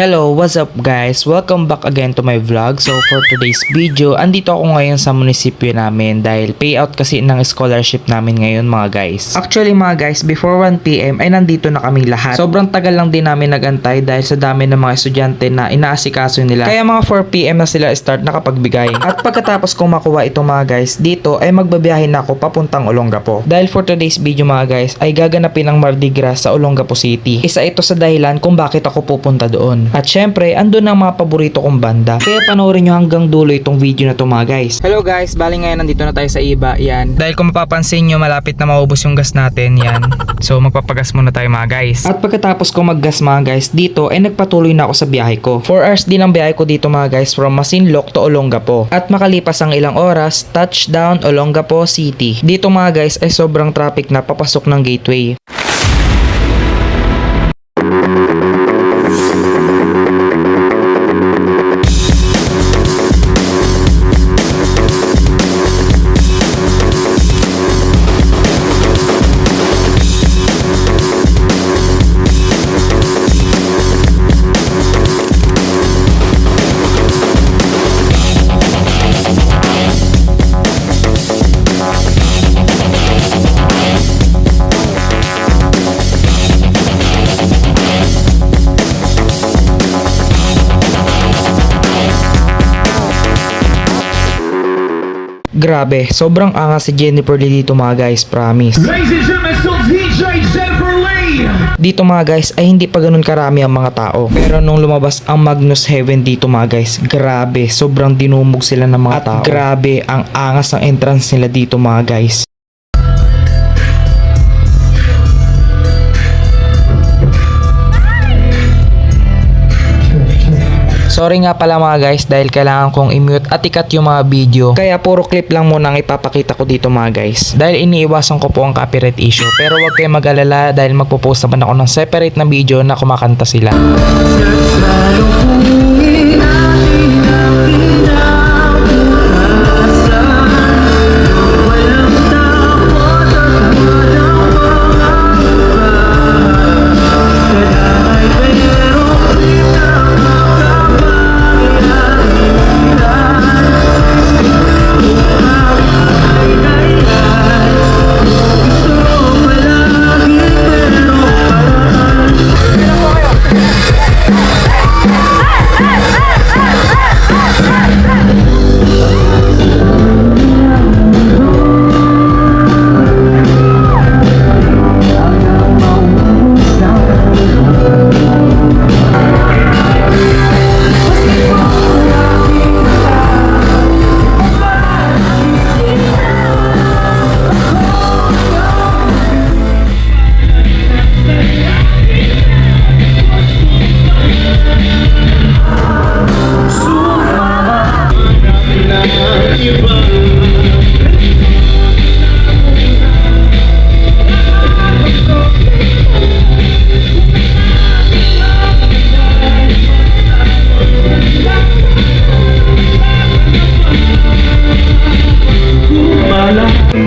Hello, what's up guys? Welcome back again to my vlog. So for today's video, andito ako ngayon sa munisipyo namin dahil payout kasi ng scholarship namin ngayon mga guys. Actually mga guys, before 1pm ay nandito na kaming lahat. Sobrang tagal lang din namin nagantay dahil sa dami ng mga estudyante na inaasikaso nila. Kaya mga 4pm na sila start nakapagbigay. At pagkatapos kong makuha ito mga guys, dito ay magbabiyahe na ako papuntang Olongapo. Dahil for today's video mga guys, ay gaganapin ang Mardi Gras sa Olongapo City. Isa ito sa dahilan kung bakit ako pupunta doon. At syempre, andun ang mga paborito kong banda. Kaya panoorin nyo hanggang dulo itong video na to mga guys. Hello guys, bali ngayon nandito na tayo sa iba. Yan. Dahil kung mapapansin nyo, malapit na maubos yung gas natin. Yan. So magpapagas muna tayo mga guys. At pagkatapos ko maggas mga guys, dito ay nagpatuloy na ako sa biyahe ko. 4 hours din ang biyahe ko dito mga guys from Masinloc to Olongapo. At makalipas ang ilang oras, touchdown Olongapo City. Dito mga guys ay sobrang traffic na papasok ng gateway. Grabe, sobrang angas si Jennifer Lee dito mga guys, promise. Ladies and gentlemen, so DJ Jennifer Lee! Dito mga guys ay hindi pa ganun karami ang mga tao. Pero nung lumabas ang Magnus Heaven dito mga guys, grabe, sobrang dinumog sila ng mga tao. At grabe, ang angas ng entrance nila dito mga guys. Sorry nga pala mga guys dahil kailangan kong i-mute at i-cut yung mga video. Kaya puro clip lang muna ang ipapakita ko dito mga guys. Dahil iniiwasan ko po ang copyright issue. Pero wag kayong mag-alala dahil magpo-post naman ako ng separate na video na kumakanta sila.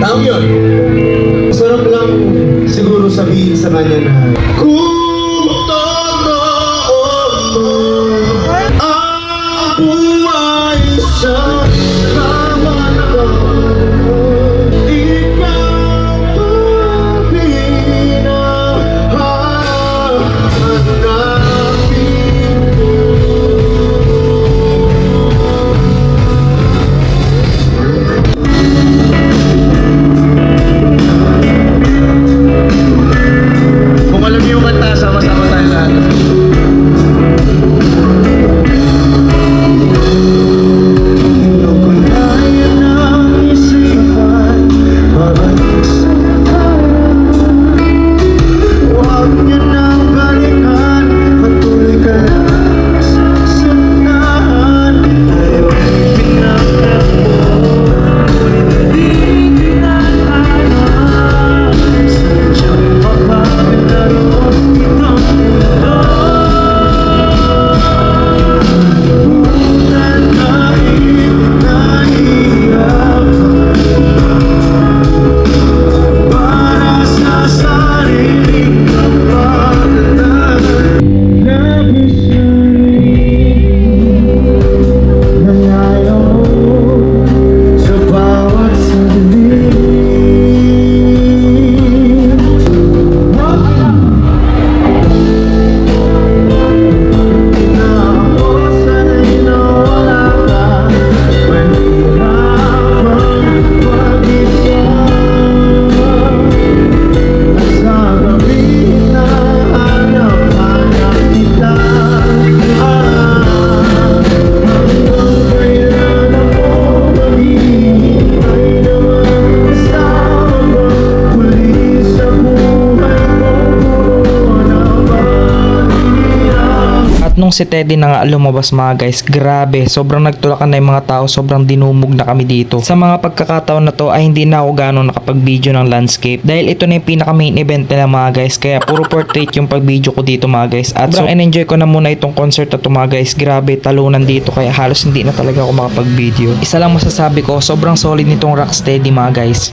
Tao yun. Sarap lang siguro sabihin sa kanya na kung totoo mo ang buhay sa laman ko, ikaw ang pinahanapin ko. si Teddy na nga lumabas mga guys, grabe, sobrang nagtulakan na yung mga tao, sobrang dinumog na kami dito. Sa mga pagkakataon na to ay hindi na ako gano'ng nakapag-video ng landscape dahil ito na yung pinaka main event nila mga guys, kaya puro portrait yung pag-video ko dito mga guys. At sobrang enjoy ko na muna itong concert na to mga guys, grabe, talunan dito kaya halos hindi na talaga ako makapag-video. Isa lang masasabi ko, sobrang solid nitong Rocksteady mga guys.